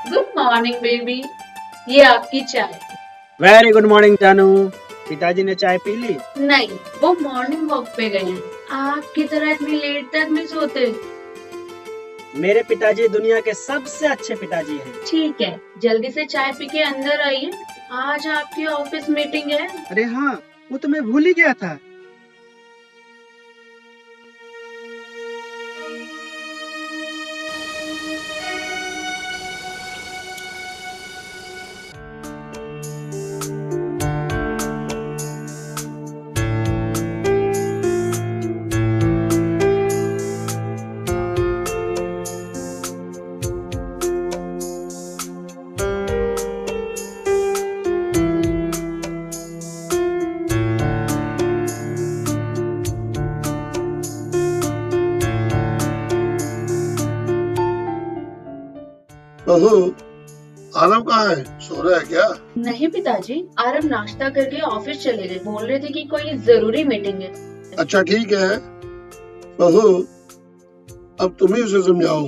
Good morning baby, ये आपकी चाय। वेरी गुड मॉर्निंग जानू। पिताजी ने चाय पी ली? नहीं, वो मॉर्निंग वॉक पे गए हैं। आपकी तरह इतनी लेट तक नहीं सोते। मेरे पिताजी दुनिया के सबसे अच्छे पिताजी हैं। ठीक है, जल्दी से चाय पी के अंदर आइए, आज आपकी ऑफिस मीटिंग है। अरे हाँ, वो तो मैं भूल ही गया था। बहू, आरव कहाँ है? सो रहा है क्या? नहीं पिताजी, आरव नाश्ता करके ऑफिस चले गए। बोल रहे थे कि कोई जरूरी मीटिंग है। अच्छा ठीक है बहू, अब तुम ही उसे समझाओ,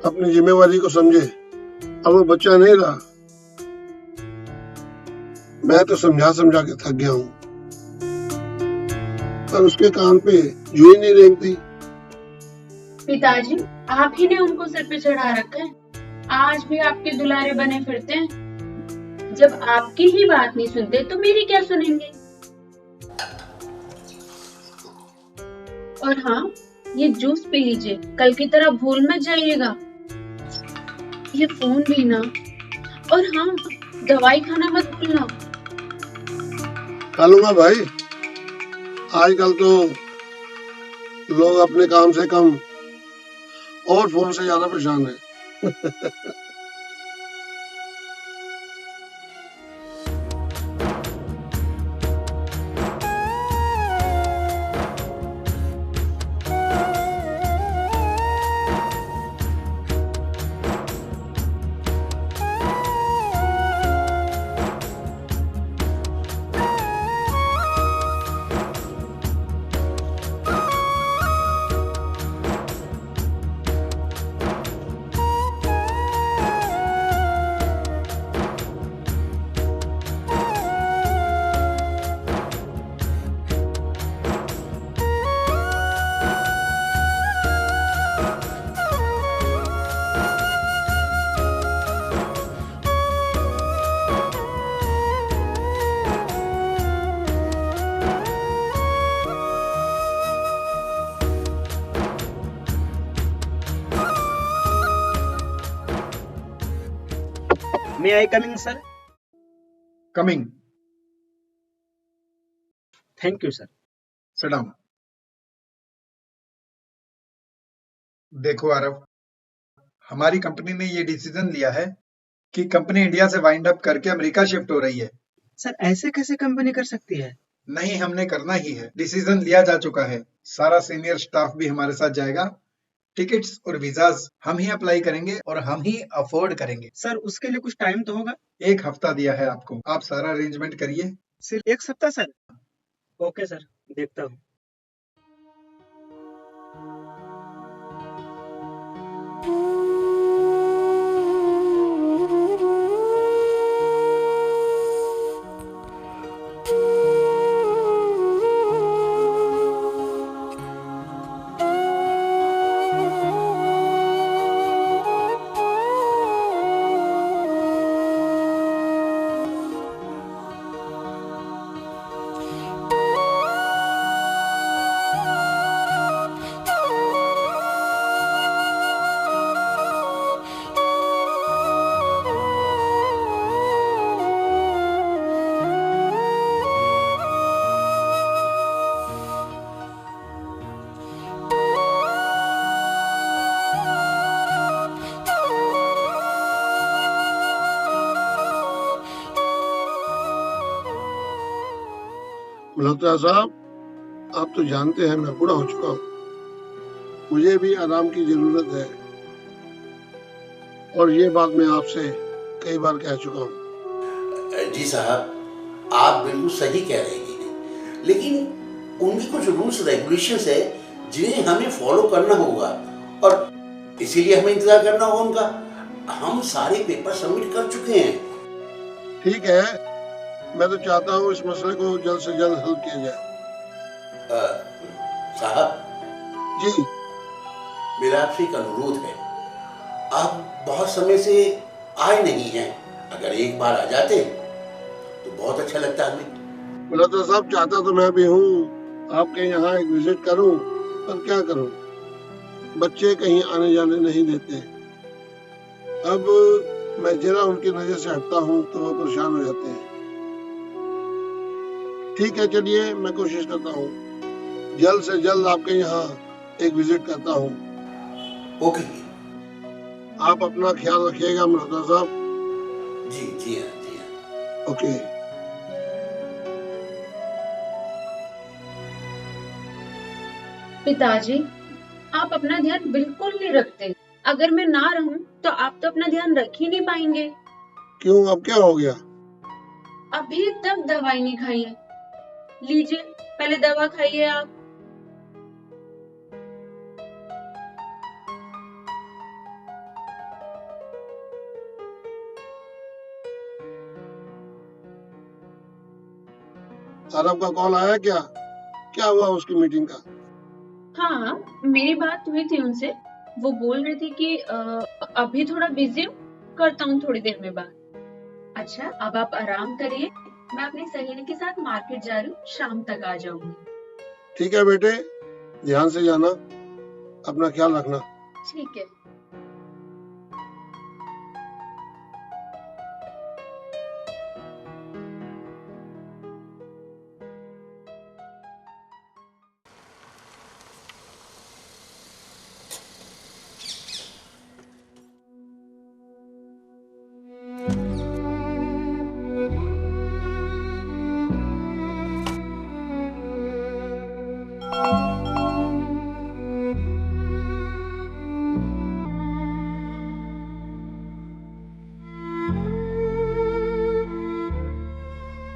अपनी जिम्मेवारी को समझे। अब वो बच्चा नहीं रहा, मैं तो समझा समझा के थक गया हूँ, पर उसके कान पे जू ही नहीं रेंगती। पिताजी, आप ही ने उनको सिर पे चढ़ा रखा है। आज भी आपके दुलारे बने फिरते हैं। जब आपकी ही बात नहीं सुनते तो मेरी क्या सुनेंगे? और हाँ, ये जूस पी लीजिए, कल की तरह भूल मत जाइएगा। ये फोन भी ना, और हाँ, दवाई खाना मत भूलना। खा लूंगा भाई। आजकल तो लोग अपने काम से कम और फोन से ज्यादा परेशान है। May I coming sir? Coming. Thank you sir. Sit down. देखो आरव, हमारी कंपनी ने ये डिसीजन लिया है कि कंपनी इंडिया से वाइंड अप करके अमेरिका शिफ्ट हो रही है। सर ऐसे कैसे कंपनी कर सकती है? नहीं, हमने करना ही है। डिसीजन लिया जा चुका है। सारा सीनियर स्टाफ भी हमारे साथ जाएगा। टिकट्स और वीजाज हम ही अप्लाई करेंगे और हम ही अफोर्ड करेंगे। सर उसके लिए कुछ टाइम तो होगा? 1 हफ्ता दिया है आपको, आप सारा अरेंजमेंट करिए। सिर्फ 1 सप्ताह सर? ओके सर, देखता हूँ। मल्होत्रा साहब, आप तो जानते हैं मैं बूढ़ा हो चुका हूँ, मुझे भी आराम की जरूरत है, और ये बात मैं आपसे कई बार कह चुका हूँ। जी साहब, आप बिल्कुल सही कह रहे हैं, लेकिन उनकी कुछ रूल्स रेगुलेशंस है जिन्हें हमें फॉलो करना होगा और इसीलिए हमें इंतजार करना होगा उनका। हम सारे पेपर सबमिट कर चुके हैं। ठीक है, मैं तो चाहता हूँ इस मसले को जल्द से जल्द हल किया जाए। साहब, जी। मेरा आपसे एक अनुरोध है। आप बहुत समय से आए नहीं हैं, अगर एक बार आ जाते तो बहुत अच्छा लगता हमें। मुलता साहब, चाहता तो मैं भी हूँ आपके यहाँ एक विजिट करूँ, पर क्या करूँ, बच्चे कहीं आने जाने नहीं देते। अब मैं जरा उनकी नजर से हटता हूँ तो वो परेशान हो जाते हैं। ठीक है, चलिए मैं कोशिश करता हूँ, जल्द से जल्द आपके यहाँ एक विजिट करता हूँ। ओके। आप अपना ख्याल रखिएगा मुलता साहब। जी जी हाँ, जी हाँ। ओके। पिताजी, आप अपना ध्यान बिल्कुल नहीं रखते। अगर मैं ना रहूं तो आप तो अपना ध्यान रख ही नहीं पाएंगे। क्यों, अब क्या हो गया? अभी तक दवाई नहीं खाई है। लीजिए, पहले दवा खाइए आप। आरब का कॉल आया क्या? क्या हुआ उसकी मीटिंग का? हाँ, मेरी बात हुई थी उनसे। वो बोल रही थी कि अभी थोड़ा बिजी हूँ, करता हूँ थोड़ी देर में बात। अच्छा, अब आप आराम करिए। मैं अपनी सहेली के साथ मार्केट जा रही हूँ, शाम तक आ जाऊंगी। ठीक है बेटे, ध्यान से जाना, अपना ख्याल रखना। ठीक है।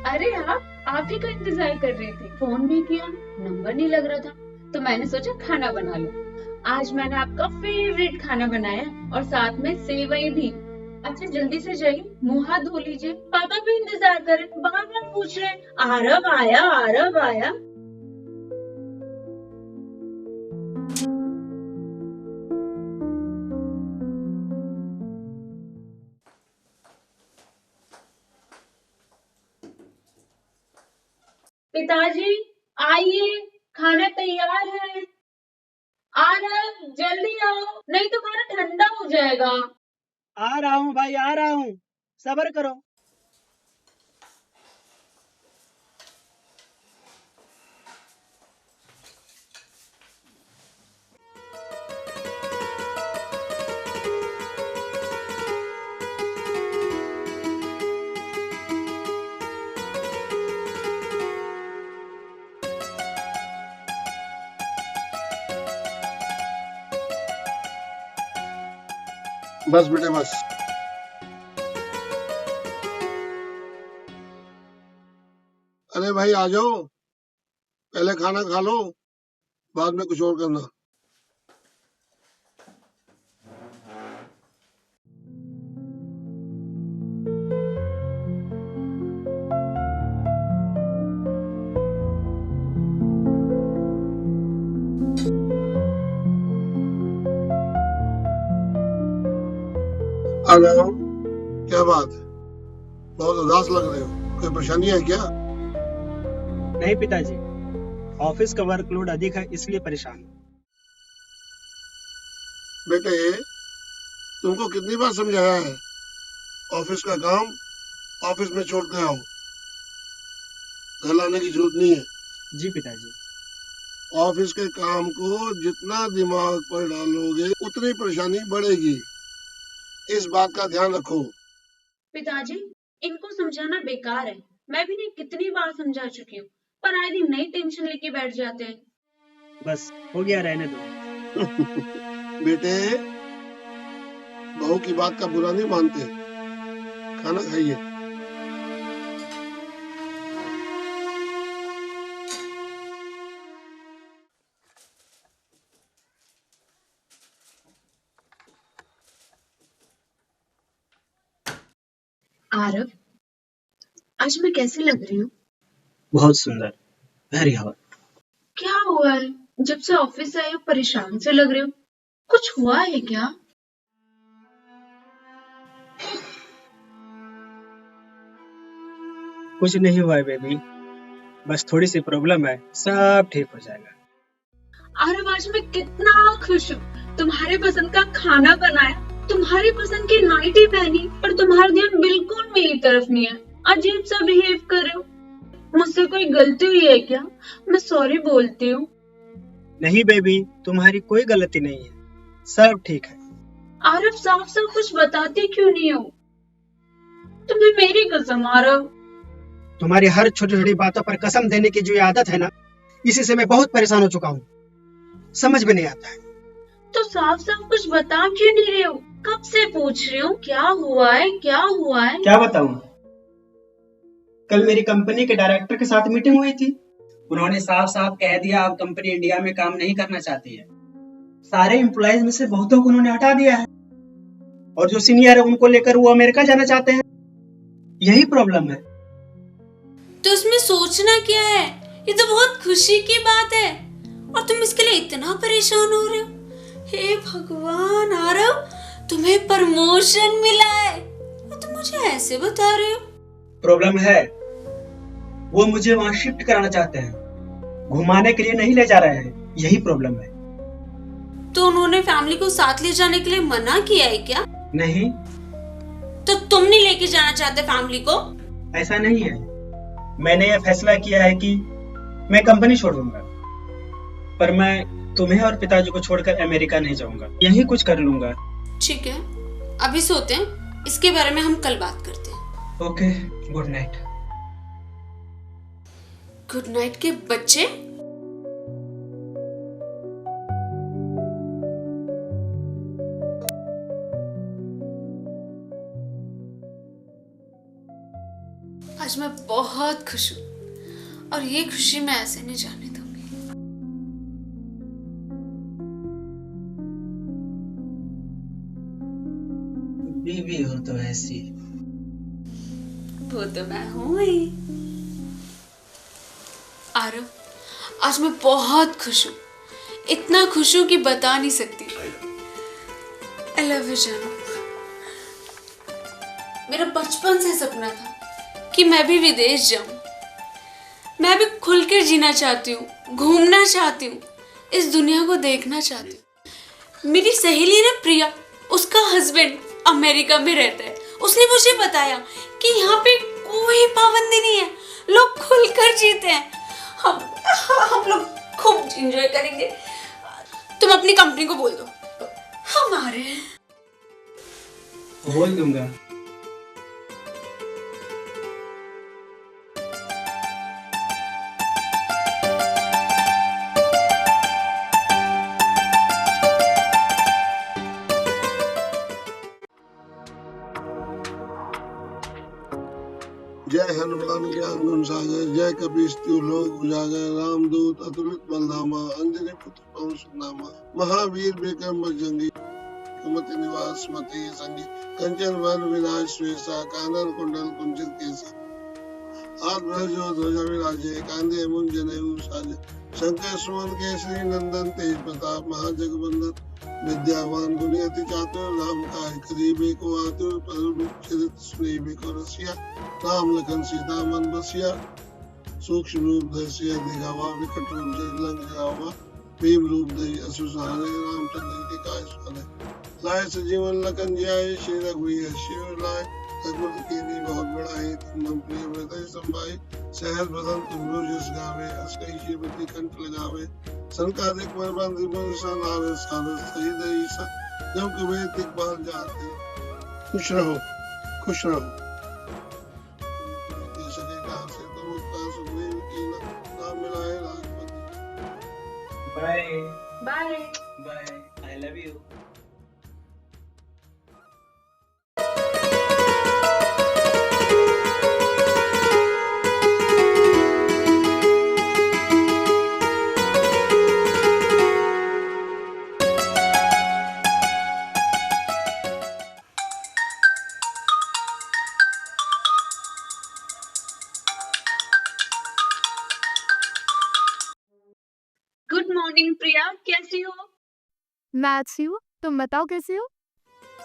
अरे आप ही का इंतजार कर रही थी। फोन भी किया, नंबर नहीं लग रहा था, तो मैंने सोचा खाना बना लो। आज मैंने आपका फेवरेट खाना बनाया और साथ में सेवई भी। अच्छा, जल्दी से जाइए, मुंह हाथ धो लीजिए। पापा भी इंतजार कर रहे, बार बार पूछ रहे हैं, आरव आया, आरव आया। पिताजी, आइए, खाना तैयार है। आरव, जल्दी आओ, नहीं तो खाना ठंडा हो जाएगा। आ रहा हूँ भाई, आ रहा हूँ, सब्र करो। बस बेटे बस। अरे भाई आ जाओ, पहले खाना खा लो, बाद में कुछ और करना। आ जाओ। क्या बात है, बहुत उदास लग रहे हो, कोई परेशानी है क्या? नहीं पिताजी, ऑफिस का वर्कलोड अधिक है, इसलिए परेशान हूँ। बेटे, तुमको कितनी बार समझाया है, ऑफिस का काम ऑफिस में छोड़ के आओ, घर लाने की जरूरत नहीं है। जी पिताजी। ऑफिस के काम को जितना दिमाग पर डालोगे उतनी परेशानी बढ़ेगी, इस बात का ध्यान रखो। पिताजी, इनको समझाना बेकार है। मैं भी नहीं कितनी बार समझा चुकी हूँ, पर आए दिन नई टेंशन लेके बैठ जाते हैं। बस हो गया, रहने दो। बेटे, बहू की बात का बुरा नहीं मानते, खाना खाइए। आरव, आज मैं कैसी लग रही हूँ? बहुत सुंदर, वेरी हॉट। क्या हुआ है? जब से ऑफिस से आई हो परेशान से लग रहे हो। कुछ हुआ है क्या? कुछ नहीं हुआ है बेबी, बस थोड़ी सी प्रॉब्लम है, सब ठीक हो जाएगा। आरव, आज मैं कितना खुश हूँ। तुम्हारे पसंद का खाना बनाया, तुम्हारी पसंद की नाइटी पहनी, और तुम्हारा ध्यान बिल्कुल मेरी तरफ नहीं है। अजीब सा बिहेव कर रहे हो। मुझसे कोई गलती हुई है क्या? मैं सॉरी बोलती हूँ। नहीं बेबी, तुम्हारी कोई गलती नहीं है, सब ठीक है। आरव, साफ साफ कुछ बताते क्यों नहीं हो? तुम्हें मेरी कसम आरव। तुम्हारी हर छोटी छोटी बातों पर कसम देने की जो ये आदत है ना, इसी से मैं बहुत परेशान हो चुका हूँ। समझ में नहीं आता है। तो साफ साफ कुछ बता क्यों नहीं रहे हो? कब से पूछ रही हूँ, क्या हुआ है, क्या हुआ है? क्या बताऊं? कल मेरी कंपनी के डायरेक्टर के साथ मीटिंग हुई थी। उन्होंने साफ साफ कह दिया अब कंपनी इंडिया में काम नहीं करना चाहती है। सारे एम्प्लॉयज में से बहुतों को उन्होंने हटा दिया है, और जो सीनियर है उनको लेकर वो अमेरिका जाना चाहते हैं। यही प्रॉब्लम है। तो इसमें सोचना क्या है? ये तो बहुत खुशी की बात है, और तुम इसके लिए इतना परेशान हो रहे हो। हे भगवान आरव, तुम्हें प्रमोशन मिला है और तुम मुझे ऐसे बता रहे हो। प्रॉब्लम है, वो मुझे वहां शिफ्ट कराना चाहते हैं, घुमाने के लिए नहीं ले जा रहे हैं। यही प्रॉब्लम है। तो उन्होंने फैमिली को साथ ले जाने के लिए मना किया है क्या? नहीं, तो तुम नहीं लेके जाना चाहते फैमिली को? ऐसा नहीं है। मैंने ये फैसला किया है कि मैं कंपनी छोड़ दूंगा, पर मैं तुम्हें और पिताजी को छोड़कर अमेरिका नहीं जाऊंगा। यही कुछ कर लूंगा। ठीक है, अभी सोते हैं, इसके बारे में हम कल बात करते हैं। Okay, good night. Good night के बच्चे। आज मैं बहुत खुश हूँ, और ये खुशी मैं ऐसे नहीं जाने दूंगी। बीवी हो तो ऐसी। वो तो मैं हूँ ही। आरव, आज मैं बहुत खुश हूँ, इतना खुश हूँ कि बता नहीं सकती। आई लव यू जानू। मेरा बचपन से सपना था कि मैं भी विदेश जाऊं। मैं भी खुलकर जीना चाहती हूँ, घूमना चाहती हूँ, इस दुनिया को देखना चाहती हूँ। मेरी सहेली ना प्रिया, उसका हस्बैंड अमेरिका में रहता है। उसने मुझे बताया कि यहाँ पे कोई पाबंदी नहीं है, लोग खुलकर जीते हैं। हम लोग खूब एंजॉय करेंगे। तुम अपनी कंपनी को बोल दो हमारे। बोल दूंगा। जय हनुमान ज्ञान गुण सागर, जय कपीस तिहु लोक उजागर, रामदूत अतुलित बलधामा, अंजनी पुत्र पवन सुनामा, महावीर विक्रम बजरंगी, कुमति निवास मति संगी, कंचन वन विनाश श्वेसा, कानन कुंडल कुंचित केसा, हाथ भजो ध्वजा विराजे, कांधे मुंज जनेऊ साजे, शंकर सुमन केसरी नंदन तेज प्रताप, महाजगवंदन विद्यावान गुणी अति चातुर, राम काज करीबे को आतुर, परम चरित स्नेह को रसिया, राम लखन सीता मन बसिया, सूक्ष्म रूप धरिसिया दिखावा, विकट रूप धरि लंक जरावा, भीम रूप धरि असुर सहारे, रामचंद्र जी काज सहारे, लाए सजीवन लखन जियाए, श्री रघुवीर शिव लाए, रघुपति कीन्ही बहुत बड़ाई, तुम प्रिय हृदय संभाई, सहज बदन तुम जस गावे, अस कहि श्रीपति कंठ लगावे, संकादिक मरबंध विमर्शन आवे, सारस सहित ईसा, जब कबे दिखबार जाते। खुश रहो, खुश रहो। सके काल से तुम उत्तर सुग्रीव कीन्हा, नाम मिलाए राजपति। Bye bye. Bye, I love you. Morning Priya, कैसी हो? मैं अच्छी हूँ, तुम बताओ कैसी हो?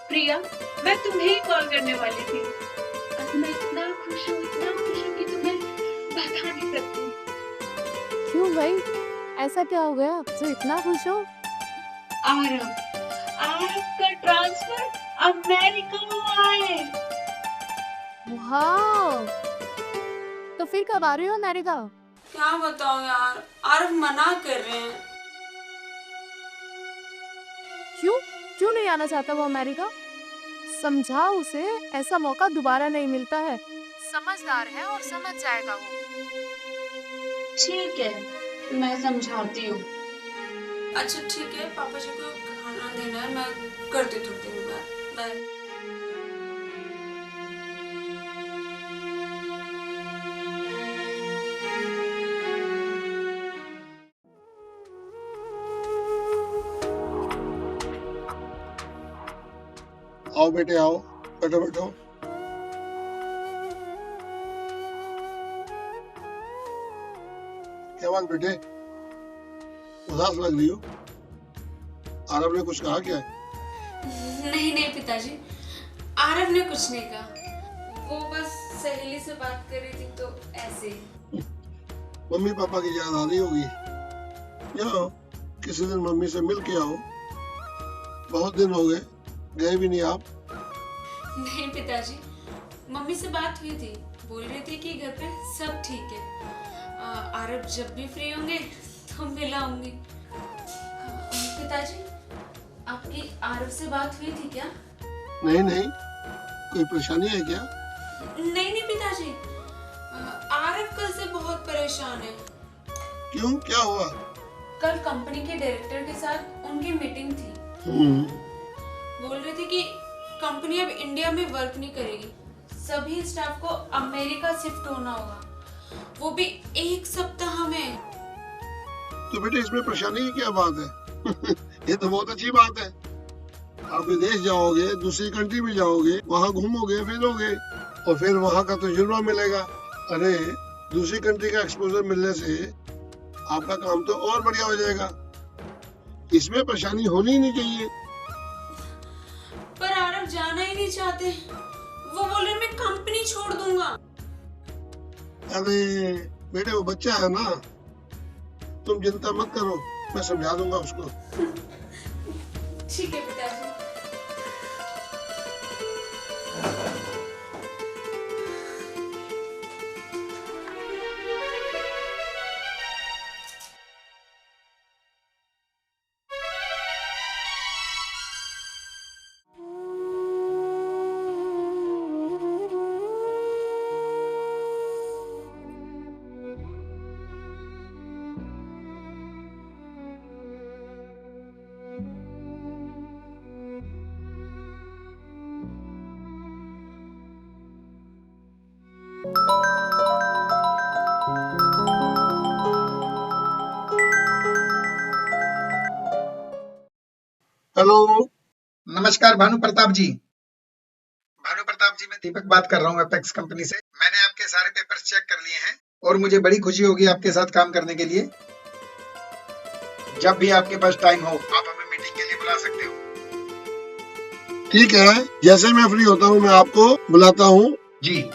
प्रिया, मैं तुम्हें ही कॉल करने वाली थी। आज मैं इतना खुश हूँ कि तुम्हें बता नहीं सकती। क्यों भाई, ऐसा क्या हो गया जो इतना खुश हो? आरव का ट्रांसफर अमेरिका हुआ है। वाह, तो फिर कब आ रहे हो अमेरिका? क्या बताऊं यार, आरव मना कर रहे हैं। क्यों क्यों नहीं आना चाहता वो अमेरिका? समझाओ उसे, ऐसा मौका दोबारा नहीं मिलता है। समझदार है और समझ जाएगा वो। ठीक है, मैं समझाती हूँ। अच्छा ठीक है, पापा जी को खाना देना है, मैं करती थोड़ी देर बाद। बाय। आओ बेटे आओ, बैठो बैठो। क्या बात बेटे, उदास लग रही हो? आरव ने कुछ कहा क्या? नहीं नहीं पिताजी, आरव ने कुछ नहीं कहा, वो बस सहेली से बात कर रही थी तो ऐसे ही। मम्मी पापा की याद आ रही होगी। जाओ किसी दिन मम्मी से मिल के आओ, बहुत दिन हो गए, गए भी नहीं आप। नहीं पिताजी, मम्मी से बात हुई थी, बोल रही थी कि घर पे सब ठीक है। आरव जब भी फ्री होंगे तो मिल आऊंगी। पिताजी, आपकी आरव से बात हुई थी क्या? नहीं नहीं, कोई परेशानी है क्या? नहीं नहीं पिताजी, आरव कल से बहुत परेशान है। क्यों, क्या हुआ? कल कंपनी के डायरेक्टर के साथ उनकी मीटिंग थी। बोल रहे थे कि कंपनी अब इंडिया में वर्क नहीं करेगी, सभी स्टाफ को अमेरिका शिफ्ट होना होगा, वो भी 1 सप्ताह में। तो बेटे इसमें परेशानी की क्या बात है? ये तो बहुत अच्छी बात है। आप विदेश जाओगे, दूसरी कंट्री में जाओगे, वहाँ घूमोगे फिरोगे और फिर वहाँ का तजुर्बा मिलेगा। अरे दूसरी कंट्री का एक्सपोजर मिलने से आपका काम तो और बढ़िया हो जाएगा। इसमें परेशानी होनी ही नहीं चाहिए। पर आरव जाना ही नहीं चाहते, वो बोले मैं कंपनी छोड़ दूंगा। अरे बेटे वो बच्चा है ना, तुम चिंता मत करो, मैं समझा दूंगा उसको। ठीक है पिताजी। हेलो, नमस्कार भानु प्रताप जी। भानु प्रताप जी, मैं दीपक बात कर रहा हूँ एपेक्स कंपनी से। मैंने आपके सारे पेपर्स चेक कर लिए हैं और मुझे बड़ी खुशी होगी आपके साथ काम करने के लिए। जब भी आपके पास टाइम हो आप हमें मीटिंग के लिए बुला सकते हो। ठीक है, जैसे मैं फ्री होता हूँ मैं आपको बुलाता हूँ। जी।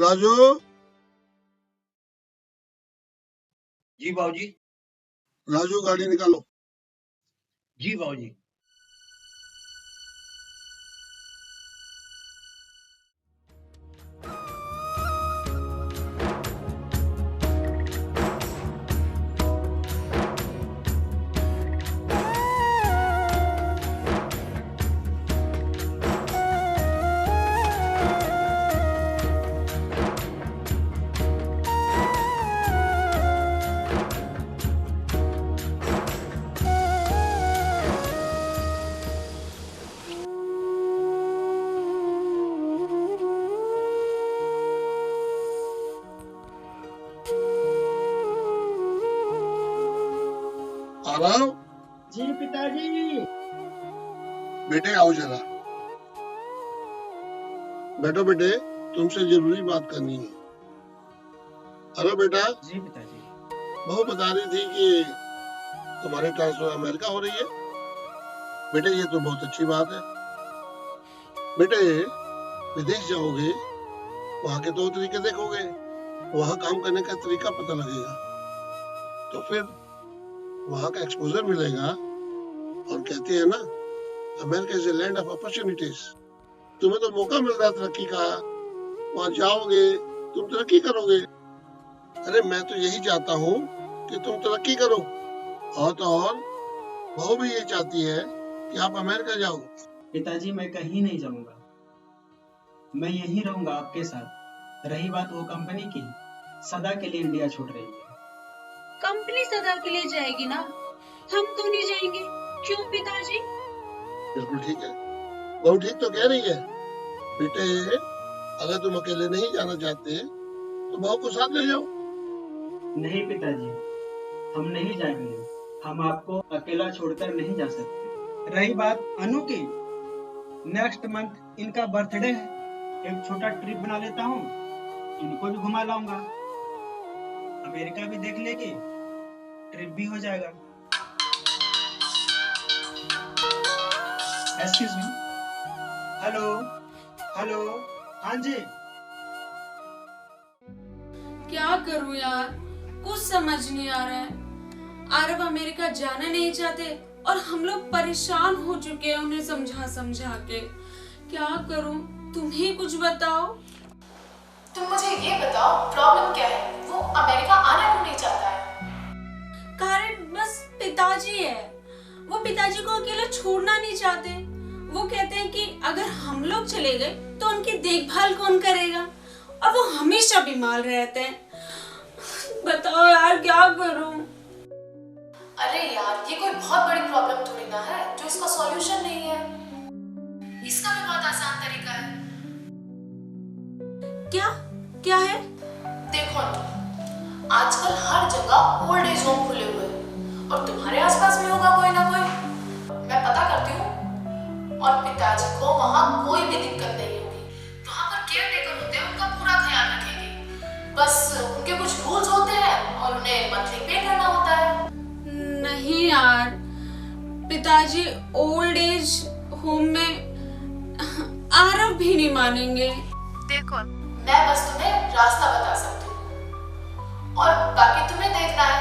राजू, जी बाबूजी। राजू गाड़ी निकालो। जी बाबूजी। आराम। जी पिताजी। बेटे आओ जरा। बैठो बेटे, तुमसे जरूरी बात करनी है। हेलो बेटा, जी पिताजी। बहू बता रही थी कि तुम्हारी ट्रांसफर अमेरिका हो रही है। बेटे ये तो बहुत अच्छी बात है। बेटे विदेश जाओगे, वहाँ के तौर तरीके देखोगे, वहाँ काम करने का तरीका पता लगेगा, तो फिर वहाँ का एक्सपोजर मिलेगा। और कहते हैं ना, America is a land of opportunities. तुम्हें तो मौका मिल रहा है तरक्की का, वहाँ जाओगे तुम तरक्की करोगे। अरे मैं तो यही चाहता हूँ कि तुम तरक्की करो, और तो और बहू भी ये चाहती है कि आप अमेरिका जाओ। पिताजी मैं कहीं नहीं जाऊंगा, मैं यहीं रहूंगा आपके साथ। रही बात वो कंपनी की, सदा के लिए इंडिया छोड़ रही है। कंपनी सदा के लिए जाएगी ना, हम तो नहीं जाएंगे। क्यों पिताजी? बिल्कुल ठीक है, बहू ठीक तो कह रही है। बेटे अगर तुम अकेले नहीं जाना चाहते तो बहू को साथ ले जाओ। नहीं पिताजी, हम नहीं जाएंगे। हम आपको अकेला छोड़कर नहीं जा सकते। रही बात अनु की, नेक्स्ट मंथ इनका बर्थडे है, एक छोटा ट्रिप बना लेता हूँ, इनको भी घुमा लाऊंगा। अमेरिका भी देख लेगी, ट्रिप भी हो जाएगा। Excuse me. हेलो हेलो, हाँ जी। क्या करूं यार, कुछ समझ नहीं आ रहा है। अरब अमेरिका जाना नहीं चाहते और हम लोग परेशान हो चुके हैं उन्हें समझा समझा के। क्या करूं, तुम ही कुछ बताओ। तुम मुझे ये बताओ प्रॉब्लम क्या है? वो अमेरिका आना क्यों नहीं चाहता है? कारण बस पिताजी है। वो पिताजी को अकेला छोड़ना नहीं चाहते। वो कहते हैं कि अगर हम लोग चले गए तो उनकी देखभाल कौन करेगा, और वो हमेशा बीमार रहते हैं। बताओ यार क्या करूं। अरे यार ये कोई बहुत बड़ी प्रॉब्लम थोड़ी ना है जो इसका सॉल्यूशन नहीं है। इसका भी बहुत आसान तरीका है। क्या क्या है? देखो आजकल हर जगह ओल्ड एज होम खुले हुए हैं और तुम्हारे आसपास भी होगा कोई ना कोई। मैं पता करती हूँ और पिताजी को वहाँ कोई भी दिक्कत नहीं होगी। वहाँ पर केयर टेकर होते हैं, उनका पूरा ख्याल रखेंगे। बस उनके कुछ रूल्स होते हैं और उन्हें मंथली पे करना होता है। नहीं यार, पिताजी ओल्ड एज होम में आरब भी नहीं मानेंगे। देखो मैं बस तुम्हें रास्ता बता सकती हूँ और बाकी तुम्हें देखना है।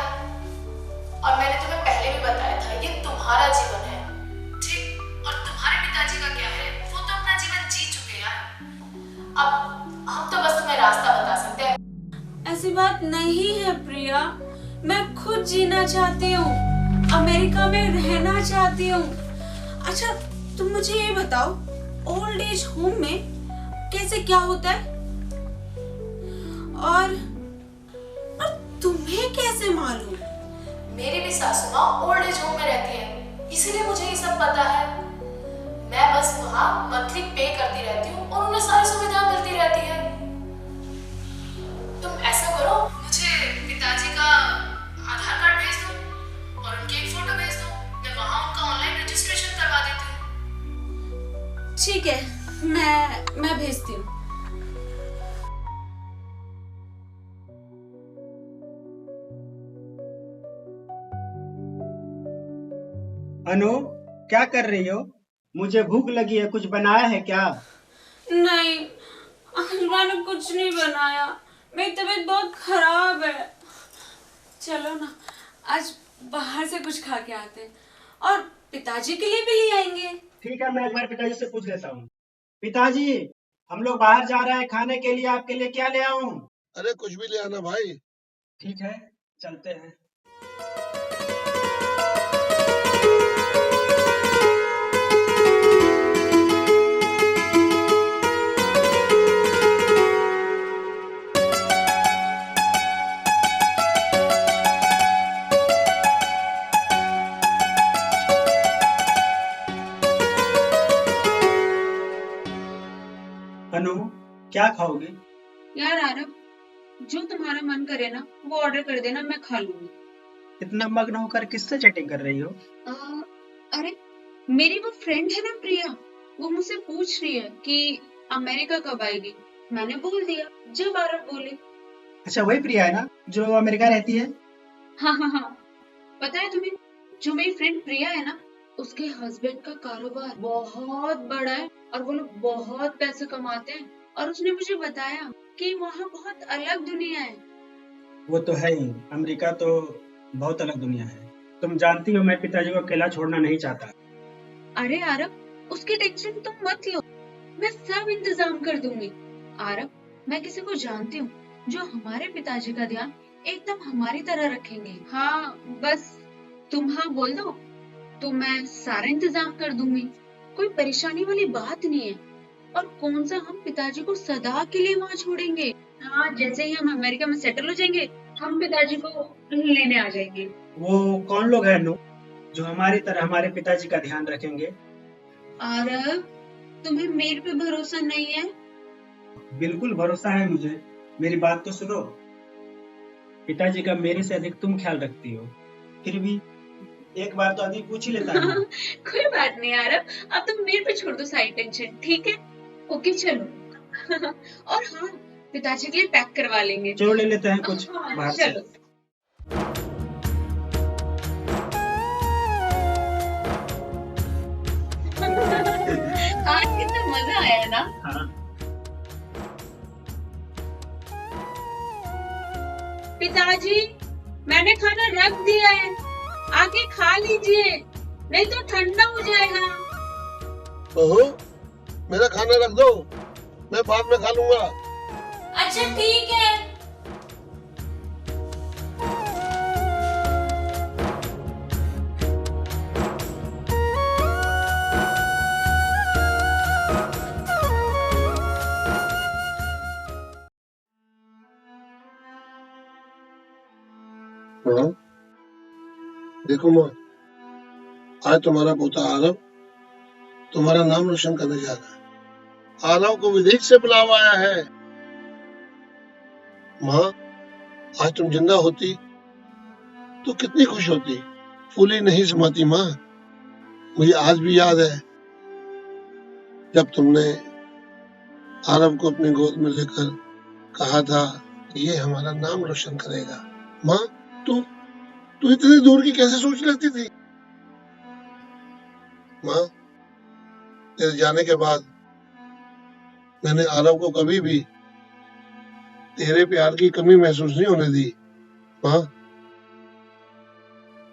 और मैंने तुम्हें पहले भी बताया था ये तुम्हारा जीवन है, ठीक? और तुम्हारे पिताजी का क्या है, वो तो अपना जीवन जी चुके यार। अब हम तो बस तुम्हें रास्ता बता सकते हैं। ऐसी बात नहीं है प्रिया, मैं खुद जीना चाहती हूँ, अमेरिका में रहना चाहती हूँ। अच्छा तुम मुझे ये बताओ, ओल्ड एज होम में कैसे क्या होता है, और तुम्हें कैसे मालूम? मेरी भी सासू माँ ओल्ड एज होम में रहती है, इसीलिए मुझे ये सब पता है। मैं बस वहाँ मंथली पे करती रहती हूँ और उन्हें सारी सुविधा मिलती रहती है। तुम ऐसा करो, मुझे पिताजी का आधार कार्ड भेज दो और उनकी एक फोटो भेज दो। मैं वहाँ उनका ऑनलाइन रजिस्ट्रेशन करवा देती हूँ। ठीक है, मैं भेजती हूँ। अनु क्या कर रही हो? मुझे भूख लगी है, कुछ बनाया है क्या? नहीं, आज मैंने कुछ नहीं बनाया, मेरी तबीयत बहुत खराब है। चलो ना आज बाहर से कुछ खा के आते हैं, और पिताजी के लिए भी ले आएंगे। ठीक है, मैं एक बार पिताजी से पूछ लेता हूँ। पिताजी हम लोग बाहर जा रहे हैं खाने के लिए, आपके लिए क्या ले आऊं? अरे कुछ भी ले आना भाई। ठीक है चलते हैं। अनु क्या खाओगे? यार आरब, जो तुम्हारा मन करे ना वो ऑर्डर कर देना, मैं खा लूंगी। इतना मग्न होकर किससे चैटिंग कर रही हो? अरे मेरी वो फ्रेंड है ना प्रिया, वो मुझसे पूछ रही है कि अमेरिका कब आएगी? मैंने बोल दिया जब आरब बोले। अच्छा, वही प्रिया है ना जो अमेरिका रहती है? हाँ। पता है तुम्हें, जो मेरी फ्रेंड प्रिया है ना, उसके हस्बैंड का कारोबार बहुत बड़ा है और वो लोग बहुत पैसे कमाते हैं। और उसने मुझे बताया कि वहाँ बहुत अलग दुनिया है। वो तो है ही, अमेरिका तो बहुत अलग दुनिया है। तुम जानती हो मैं पिताजी को अकेला छोड़ना नहीं चाहता। अरे आरब, उसकी टेंशन तुम मत लो, मैं सब इंतजाम कर दूंगी। आरब, मैं किसी को जानती हूँ जो हमारे पिताजी का ध्यान एकदम हमारी तरह रखेंगे। हाँ, बस तुम हाँ बोल दो तो मैं सारा इंतजाम कर दूंगी। कोई परेशानी वाली बात नहीं है। और कौन सा हम पिताजी को सदा के लिए वहाँ छोड़ेंगे। हाँ, जैसे ही हम अमेरिका में सेटल हो जाएंगे, हम पिताजी को लेने आ जाएंगे। वो कौन लोग हैं नु जो हमारी तरह हमारे पिताजी का ध्यान रखेंगे? आरब, तुम्हें मेरे पे भरोसा नहीं है? बिल्कुल भरोसा है मुझे, मेरी बात तो सुनो। पिताजी का मेरे से अधिक तुम ख्याल रखती हो, फिर भी एक बार तो आदमी पूछ ही लेता है ना। कोई बात नहीं आरब, अब तुम मेरे पे छोड़ दो सारी टेंशन, ठीक है? ओके चलो। और हाँ, पिताजी के लिए पैक करवा लेंगे। चलो ले लेते हैं कुछ हाँ, बाहर से। चलो। आज कितना मजा आया ना। हाँ। पिताजी, मैंने खाना रख दिया है, आके खा लीजिए, नहीं तो ठंडा हो जाएगा। बहू, मेरा खाना रख दो, मैं बाद में खा लूंगा। अच्छा ठीक है। हाँ, देखो माँ, आज तुम्हारा पोता आरव तुम्हारा नाम रोशन करने जा रहा है। आरव को विदेश से बुलावा आया है। माँ, आज तुम जिंदा होती तो कितनी खुश होती, फूली नहीं समाती। माँ, मुझे आज भी याद है जब तुमने आरव को अपनी गोद में लेकर कहा था ये हमारा नाम रोशन करेगा। माँ, तू इतनी दूर की कैसे सोच लेती थी? माँ, तेरे जाने के बाद मैंने आरव को कभी भी तेरे प्यार की कमी महसूस नहीं होने दी। माँ,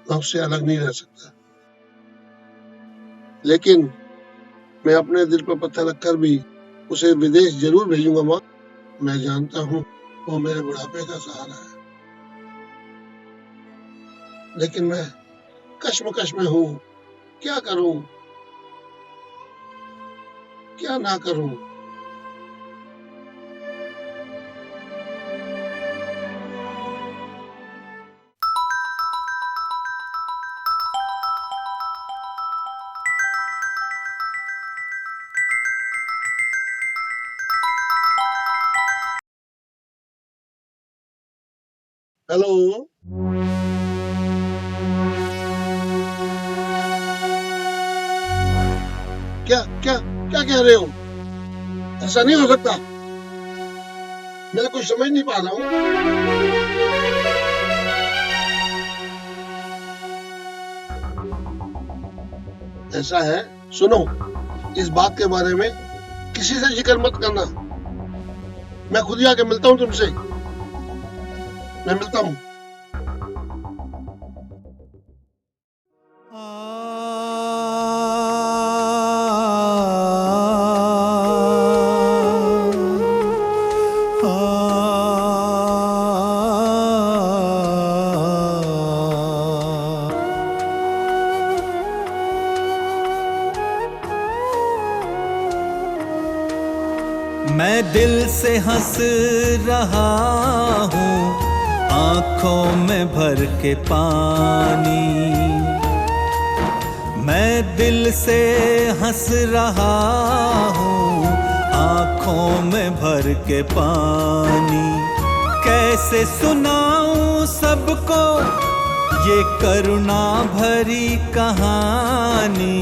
मैं उससे अलग नहीं रह सकता, लेकिन मैं अपने दिल पर पत्थर रखकर भी उसे विदेश जरूर भेजूंगा। माँ, मैं जानता हूँ वो मेरे बुढ़ापे का सहारा है, लेकिन मैं कश्मकश में हूँ। क्या करूँ, क्या ना करूँ? हेलो, क्या क्या क्या कह रहे हो? ऐसा नहीं हो सकता, मैं कुछ समझ नहीं पा रहा हूँ। ऐसा है, सुनो, इस बात के बारे में किसी से जिक्र मत करना। मैं खुद ही आके मिलता हूँ तुमसे। मैं मिलता हूँ। मैं दिल से हंस रहा हूँ, आंखों में भर के पानी। मैं दिल से हंस रहा हूँ, आंखों में भर के पानी। कैसे सुनाऊं सबको ये करुणा भरी कहानी।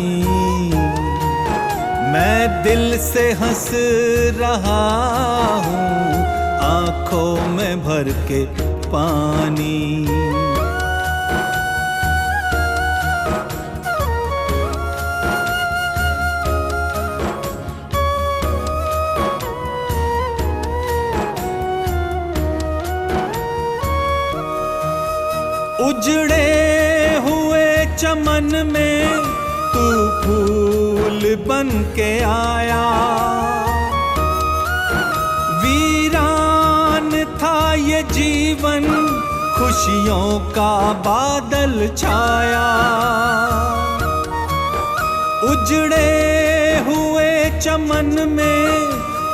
मैं दिल से हंस रहा हूँ, आंखों में भर के पानी। उजड़े हुए चमन में तू फूल बन के आया, वीरान था ये जीवन, खुशियों का बादल छाया। उजड़े हुए चमन में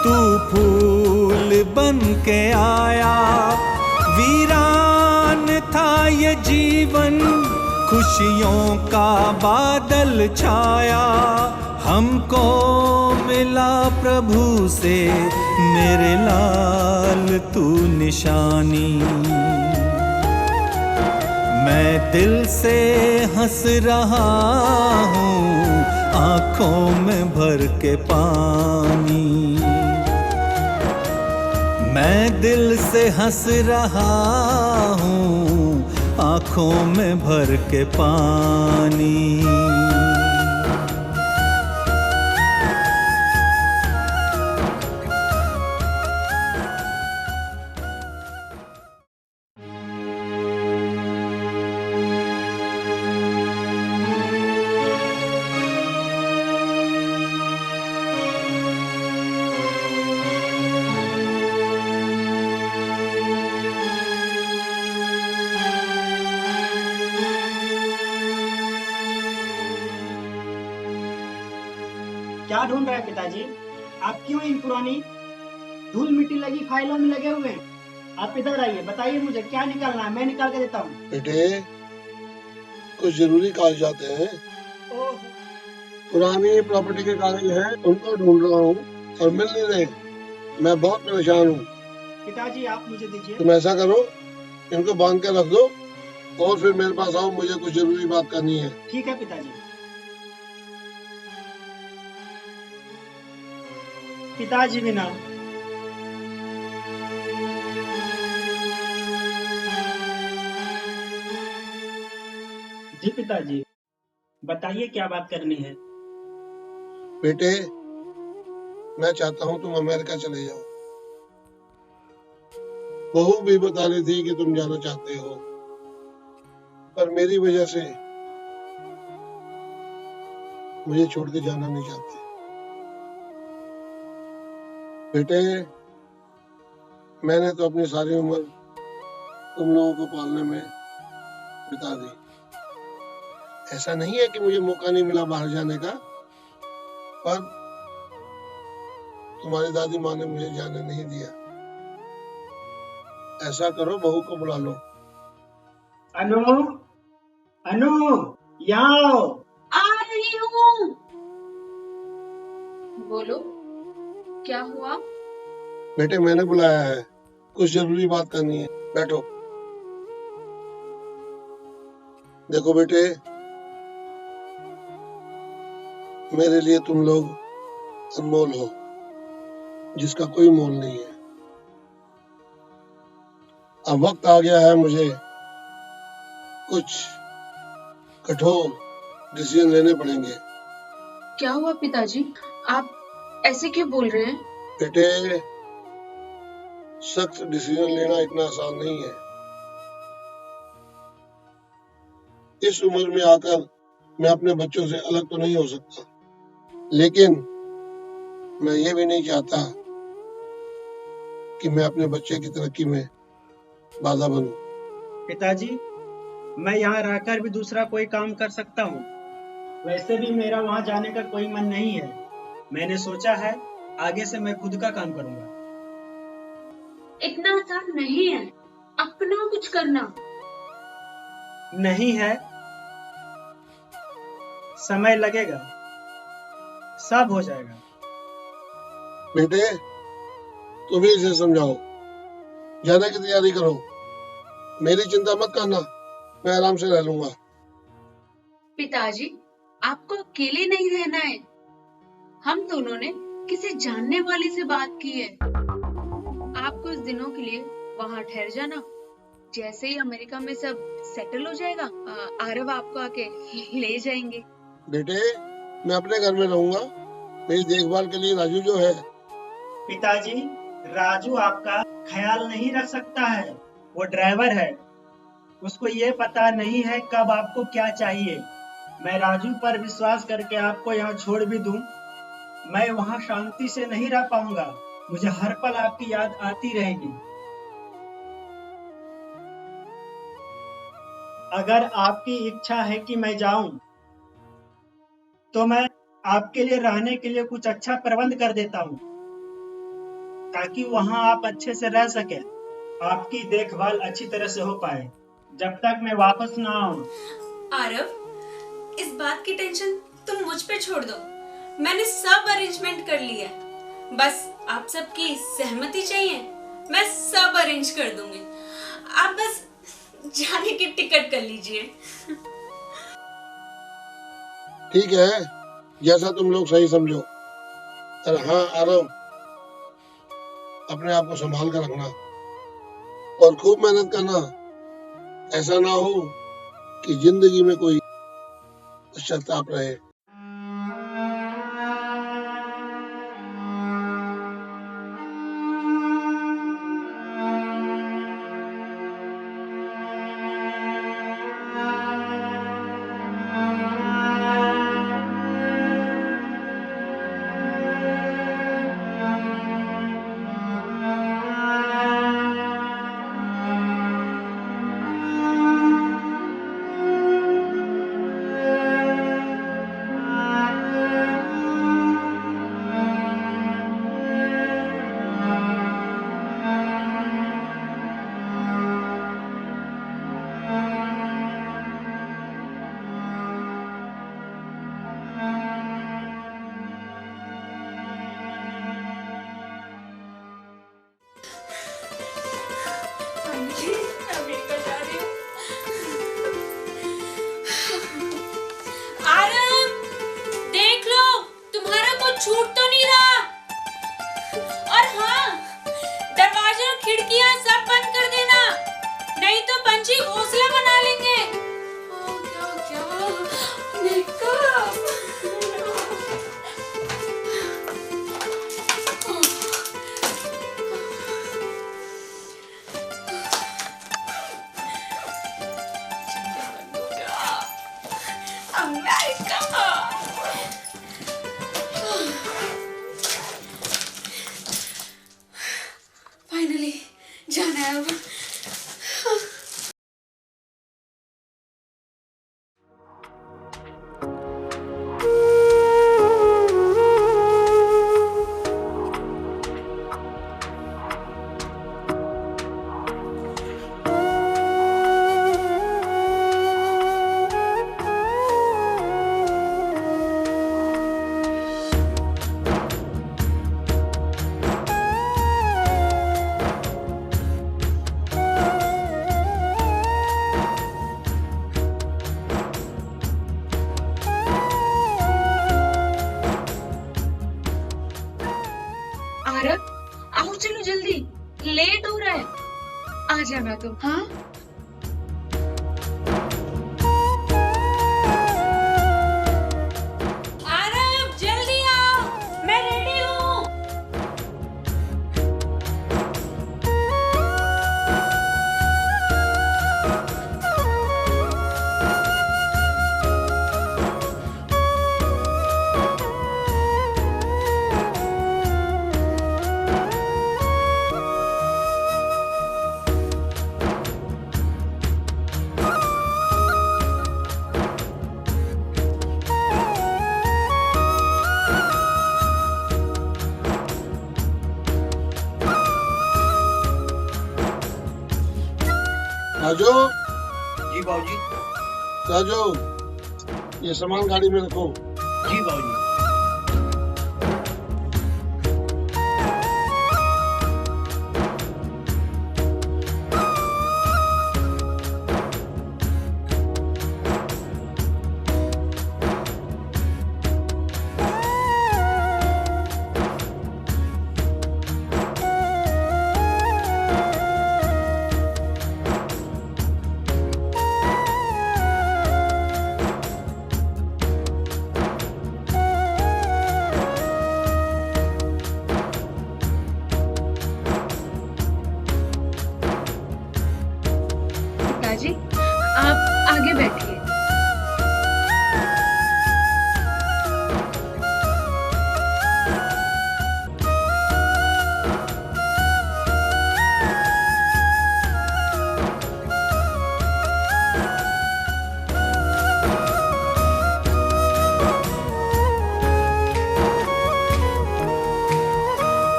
तू फूल बन के आया, वीरान था ये जीवन, खुशियों का बादल छाया। हमको मिला प्रभु से मेरे लाल तू निशानी। मैं दिल से हंस रहा हूँ, आंखों में भर के पानी। मैं दिल से हंस रहा हूँ, आंखों में भर के पानी। क्या ढूंढ रहे हैं पिताजी? आप क्यों इन पुरानी धूल मिट्टी लगी फाइलों में लगे हुए हैं? आप इधर आइए, बताइए मुझे क्या निकालना है, मैं निकाल के देता हूँ। बेटे, कुछ जरूरी कागजात हैं, पुरानी प्रॉपर्टी के कागज हैं, उनको ढूंढ रहा हूँ और मिल नहीं रहे। मैं बहुत परेशान हूँ। पिताजी आप मुझे दीजिए। तुम ऐसा करो, इनको बांध के रख दो और फिर मेरे पास आओ, मुझे कुछ जरूरी बात करनी है। ठीक है पिताजी। पिताजी बिना जी पिताजी, बताइए क्या बात करनी है। बेटे, मैं चाहता हूँ तुम अमेरिका चले जाओ। बहू भी बता रही थी कि तुम जाना चाहते हो, पर मेरी वजह से मुझे छोड़ के जाना नहीं चाहते। बेटे, मैंने तो अपनी सारी उम्र तुम लोगों को पालने में बिता दी। ऐसा नहीं है कि मुझे मौका नहीं मिला बाहर जाने का, पर तुम्हारी दादी माँ ने मुझे जाने नहीं दिया। ऐसा करो, बहू को बुला लो। अनु, अनु, यहाँ आओ। आ रही हूँ। बोलो, क्या हुआ? बेटे, मैंने बुलाया है, कुछ जरूरी बात करनी है। बैठो। देखो बेटे, मेरे लिए तुम लोग अनमोल हो, जिसका कोई मोल नहीं है। अब वक्त आ गया है मुझे कुछ कठोर डिसीजन लेने पड़ेंगे। क्या हुआ पिताजी? आप ऐसे क्यों बोल रहे हैं? बेटे, सख्त डिसीजन लेना इतना आसान नहीं है। इस उम्र में आकर मैं अपने बच्चों से अलग तो नहीं हो सकता, लेकिन मैं ये भी नहीं चाहता कि मैं अपने बच्चे की तरक्की में बाधा बनूं। पिताजी, मैं यहाँ रहकर भी दूसरा कोई काम कर सकता हूँ। वैसे भी मेरा वहाँ जाने का कोई मन नहीं है। मैंने सोचा है आगे से मैं खुद का काम करूँगा। इतना आसान नहीं है अपना कुछ करना। नहीं है, समय लगेगा, सब हो जाएगा। बेटे, तुम ही इसे समझाओ, जाने की तैयारी करो। मेरी चिंता मत करना, मैं आराम से रह लूंगा। पिताजी, आपको अकेले नहीं रहना है, हम दोनों ने किसी जानने वाले से बात की है। आप कुछ दिनों के लिए वहां ठहर जाना। जैसे ही अमेरिका में सब सेटल हो जाएगा, आरव आपको आके ले जाएंगे। बेटे, मैं अपने घर में रहूंगा। मेरी देखभाल के लिए राजू जो है। पिताजी, राजू आपका ख्याल नहीं रख सकता है। वो ड्राइवर है, उसको ये पता नहीं है कब आपको क्या चाहिए। मैं राजू पर विश्वास करके आपको यहाँ छोड़ भी दूं, मैं वहाँ शांति से नहीं रह पाऊंगा। मुझे हर पल आपकी याद आती रहेगी। अगर आपकी इच्छा है कि मैं जाऊं, तो मैं आपके लिए रहने के लिए कुछ अच्छा प्रबंध कर देता हूं, ताकि वहां आप अच्छे से रह सके, आपकी देखभाल अच्छी तरह से हो पाए, जब तक मैं वापस ना आऊं। आरव, इस बात की टेंशन तुम मुझ पे छोड़ दो। मैंने सब अरेंजमेंट कर लिया है। बस आप सबकी सहमति चाहिए, मैं सब अरेंज कर दूंगी। आप बस जाने की टिकट कर लीजिए। ठीक है, जैसा तुम लोग सही समझो। और हाँ आरव, अपने आप को संभाल कर रखना और खूब मेहनत करना। ऐसा ना हो कि जिंदगी में कोई पश्चाताप रहे। छूट तो नहीं रहा। और हाँ, दरवाजा और खिड़कियां सब बंद कर देना, नहीं तो पंछी घोंसला बना लेंगे। फाइनली जाना है अब। आरव, आओ चलो जल्दी, लेट हो रहा है। आ जाना तुम। हाँ आरव, जल्दी आओ, मैं रेडी हूँ। राजू, जी बाबूजी। राजू, ये सामान गाड़ी में रखो। जी बाबूजी। आप आगे बैठिए।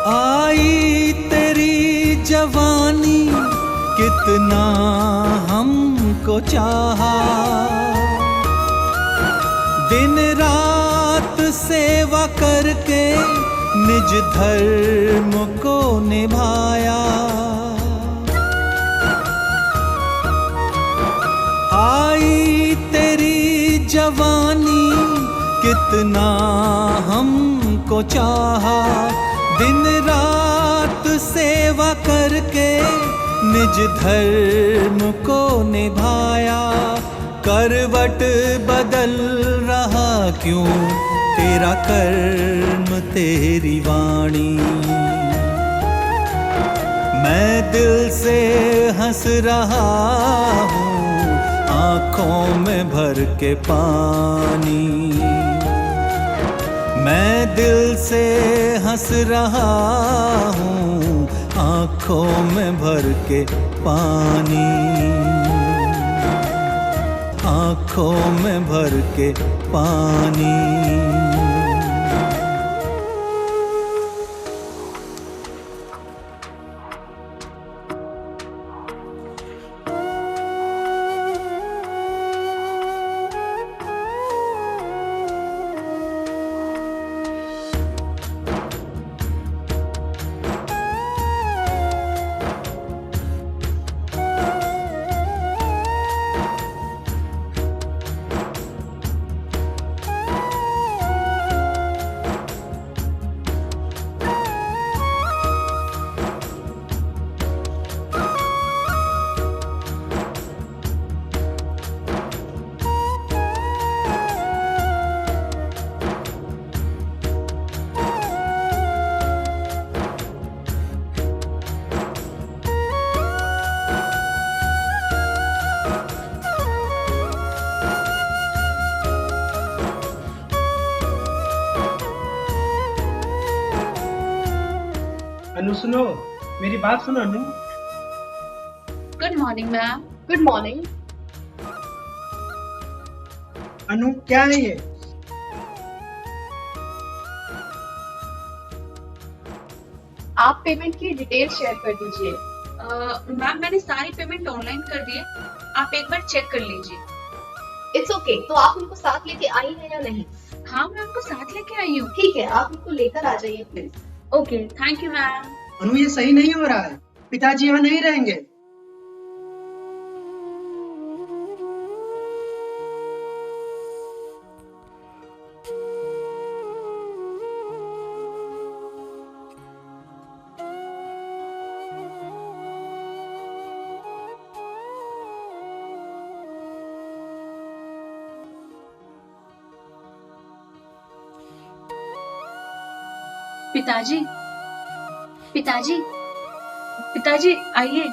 आई तेरी जवानी कितना हमको चाहा, दिन रात सेवा करके निज धर्म को निभाया। आई तेरी जवानी कितना हमको चाहा, दिन रात सेवा करके निज धर्म को निभाया। करवट बदल रहा क्यों तेरा कर्म तेरी वाणी, मैं दिल से हंस रहा हूँ आँखों में भर के पानी। मैं दिल से हंस रहा हूँ आँखों में भर के पानी, आँखों में भर के पानी। अनु सुनो, मेरी बात सुनो Anu. Good morning ma'am. Good morning. Anu क्या है ये? आप पेमेंट की डिटेल शेयर कर दीजिए। मैम मैंने सारी पेमेंट ऑनलाइन कर दी है, आप एक बार चेक कर लीजिए। It's okay. तो आप उनको साथ लेके आई हैं या नहीं? हाँ मैं आपको साथ लेके आई हूँ। ठीक है, आप उनको लेकर आ जाइए please. Okay thank you ma'am. Anu ये सही नहीं हो रहा है, पिताजी यहाँ नहीं रहेंगे। पिताजी, पिताजी, पिताजी आइए।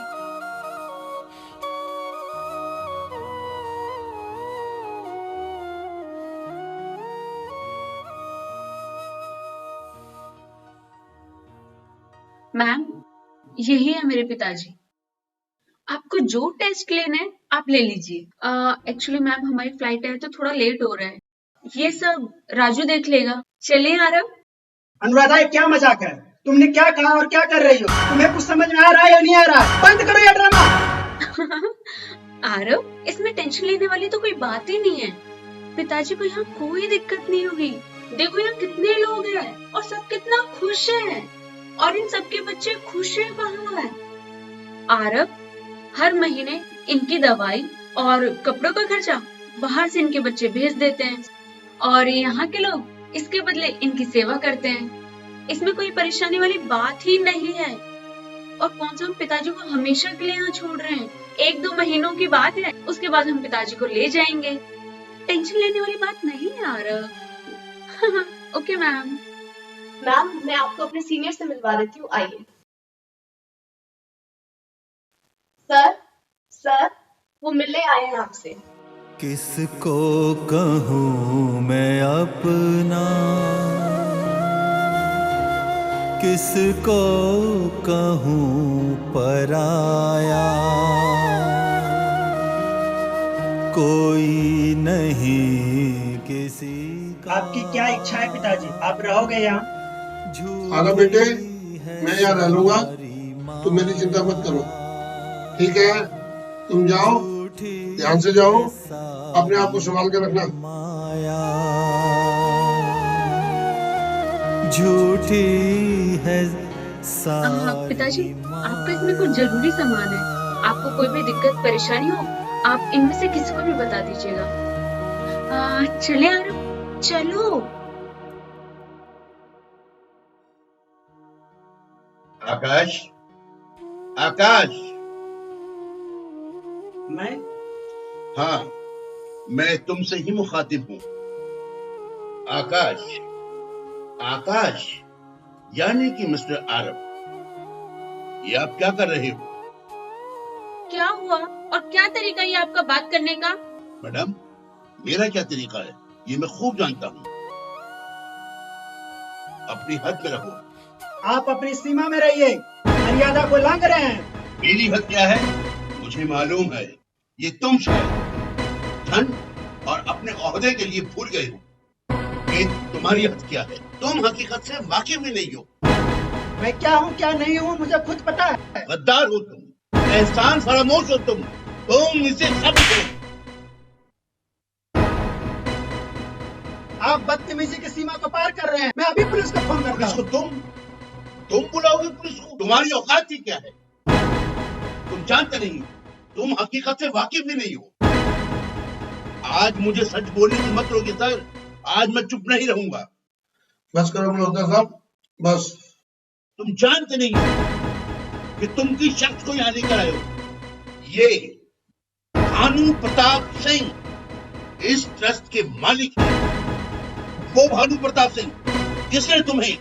मैम यही है मेरे पिताजी, आपको जो टेस्ट लेना है आप ले लीजिए। एक्चुअली मैम हमारी फ्लाइट है तो थोड़ा लेट हो रहा है, ये सब राजू देख लेगा। चलिए आरव। अनुराधा ये क्या मजाक है? तुमने क्या कहा और क्या कर रही हो? तुम्हें कुछ समझ में आ रहा है या नहीं आ रहा है? बंद करो ये ड्रामा। आरव इसमें टेंशन लेने वाली तो कोई बात ही नहीं है, पिताजी को यहाँ कोई दिक्कत नहीं होगी। देखो यहाँ कितने लोग हैं और सब कितना खुश हैं, और इन सबके बच्चे खुश हैं बाहर। आरव हर महीने इनकी दवाई और कपड़ों का खर्चा बाहर से इनके बच्चे भेज देते हैं, और यहाँ के लोग इसके बदले इनकी सेवा करते हैं। इसमें कोई परेशानी वाली बात ही नहीं है। और कौन सा हम पिताजी को हमेशा के लिए यहाँ छोड़ रहे हैं, 1-2 महीनों की बात है, उसके बाद हम पिताजी को ले जाएंगे। टेंशन लेने वाली बात नहीं है आरव। Okay ma'am. मैम मैं आपको अपने सीनियर से मिलवा देती हूँ, आइए। सर, सर वो मिलने आए हैं आपसे। किसको कहूँ मैं अपना, किसको कहूँ पराया, कोई नहीं किसी का। आपकी क्या इच्छा है पिताजी? आप रहोगे यहाँ? हाँ बेटे, मैं यहाँ रह लूंगा, तुम मेरी चिंता मत करो, ठीक है? तुम जाओ, ध्यान से जाओ, अपने आप को संभाल के रखना। झूठी है हाँ पिताजी, आपका इसमें कुछ जरूरी सामान है, आपको कोई भी दिक्कत परेशानी हो आप इनमें से किसी को भी बता दीजिएगा। चले आरव, चलो। आकाश, आकाश। मैं? हाँ, मैं तुमसे ही मुखातिब हूँ। आकाश, आकाश यानी कि मिस्टर आरव, ये आप क्या कर रहे हो? क्या हुआ और क्या तरीका है आपका बात करने का? मैडम, मेरा क्या तरीका है ये मैं खूब जानता हूँ। अपनी हद में रहो। आप अपनी सीमा में रहिए, मर्यादा को लांघ रहे हैं। मेरी हद क्या है मुझे मालूम है, ये तुम शायद धन और अपने ओहदे के लिए भूल गए हो। ये तुम्हारी हद क्या है? तुम हकीकत से वाकिफ भी नहीं हो। मैं क्या हूँ क्या नहीं हूँ मुझे खुद पता है। गद्दार हो तुम, एहसान फरामोश हो तुम इसे सब हो। आप बदतमीजी की सीमा को पार कर रहे हैं। मैं अभी पुलिस को फोन करता हूँ। तुम बुलाओगे पुलिस को? तुम्हारी औकात ही क्या है? तुम जानते नहीं, तुम हकीकत से वाकिफ भी नहीं हो। आज मुझे सच बोलने की मत रोकिए सर, आज मैं चुप नहीं रहूंगा। बस करो मल्होत्रा साहब, बस। तुम जानते नहीं कि तुम की शख्स को यहाँ लेकर आए हो। ये भानु प्रताप सिंह इस ट्रस्ट के मालिक हैं। वो भानु प्रताप सिंह जिसने तुम्हें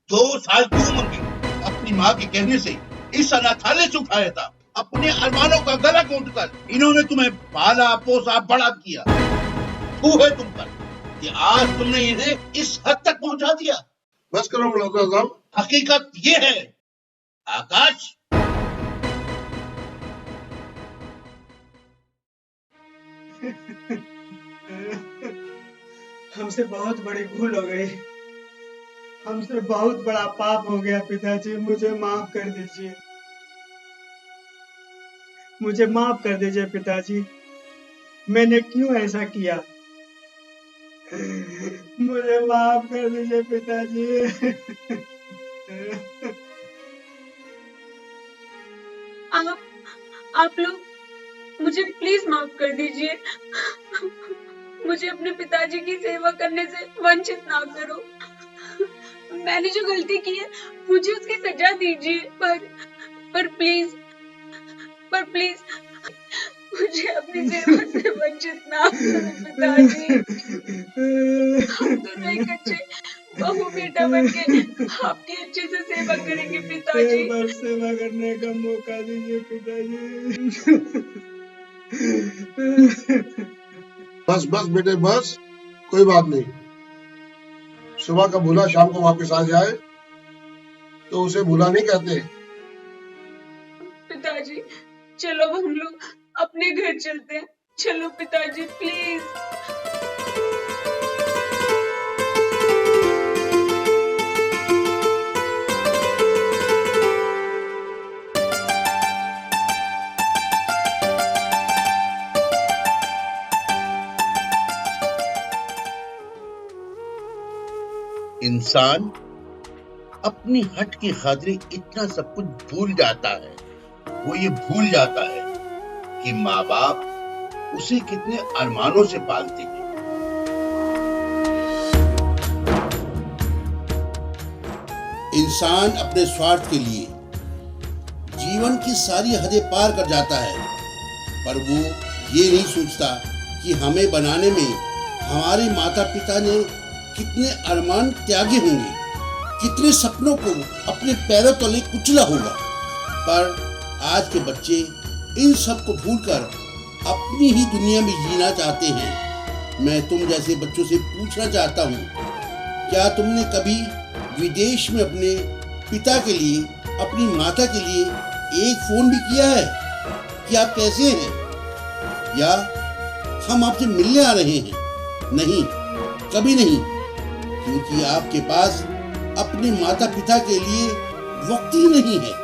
2 साल की उम्र में अपनी माँ के कहने से इस अनाथालय से उठाया था। अपने अरमानों का गला घोंटकर इन्होंने तुम्हें पाला पोसा बड़ा किया। वो है तुम पर कि आज तुमने इन्हें इस हद तक पहुंचा दिया। बस करो मल्होत्रा साहब। हकीकत ये है आकाश, हमसे बहुत बड़ी भूल हो गई, हमसे बहुत बड़ा पाप हो गया पिताजी, मुझे माफ कर दीजिए, मुझे माफ कर दीजिए पिताजी। मैंने क्यों ऐसा किया? मुझे माफ कर दीजिए पिताजी। आप लोग मुझे प्लीज माफ कर दीजिए। मुझे अपने पिताजी की सेवा करने से वंचित ना करो। मैंने जो गलती की है मुझे उसकी सजा दीजिए, पर प्लीज मुझे अपनी सेवा से वंचित ना करो पिताजी। हम दोनों एक अच्छे बहू बेटा बनके आपकी अच्छे से सेवा करेंगे पिताजी। एक बार सेवा करने का मौका दीजिए पिताजी। बस बस बेटे बस, कोई बात नहीं। सुबह का भूला शाम को वापस आ जाए तो उसे भूला नहीं कहते। पिताजी चलो हम लोग अपने घर चलते हैं। चलो पिताजी प्लीज। इंसान अपनी हट की खातिर इतना सब कुछ भूल जाता है। वो ये भूल जाता है कि माँ बाप उसे कितने अरमानों से पालते हैं। इंसान अपने स्वार्थ के लिए जीवन की सारी हदें पार कर जाता है, पर वो ये नहीं सोचता कि हमें बनाने में हमारे माता पिता ने कितने अरमान त्यागे होंगे, कितने सपनों को अपने पैरों तले कुचला होगा। पर आज के बच्चे इन सब को भूलकर अपनी ही दुनिया में जीना चाहते हैं। मैं तुम जैसे बच्चों से पूछना चाहता हूँ, क्या तुमने कभी विदेश में अपने पिता के लिए, अपनी माता के लिए एक फोन भी किया है कि आप कैसे हैं, या हम आपसे मिलने आ रहे हैं? नहीं, कभी नहीं, क्योंकि आपके पास अपने माता पिता के लिए वक्त ही नहीं है।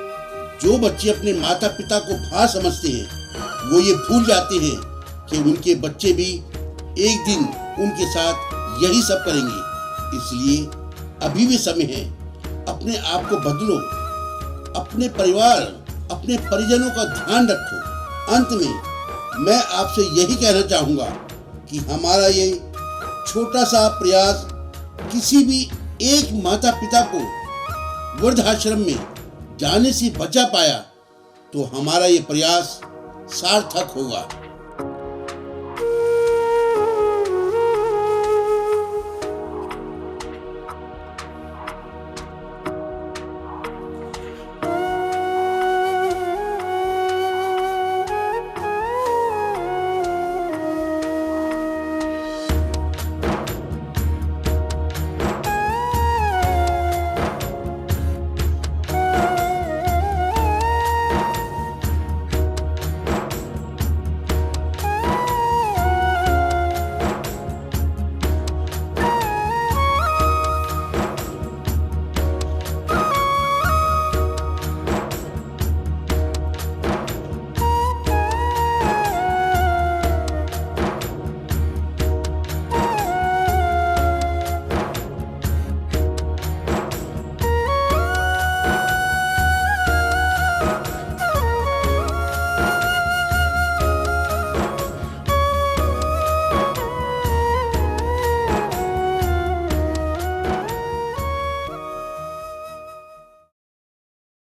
जो बच्चे अपने माता पिता को भार समझते हैं, वो ये भूल जाते हैं कि उनके बच्चे भी एक दिन उनके साथ यही सब करेंगे। इसलिए अभी भी समय है, अपने आप को बदलो, अपने परिवार, अपने परिजनों का ध्यान रखो। अंत में मैं आपसे यही कहना चाहूँगा कि हमारा ये छोटा सा प्रयास किसी भी एक माता पिता को वृद्धाश्रम में जाने से बचा पाया तो हमारा ये प्रयास सार्थक होगा।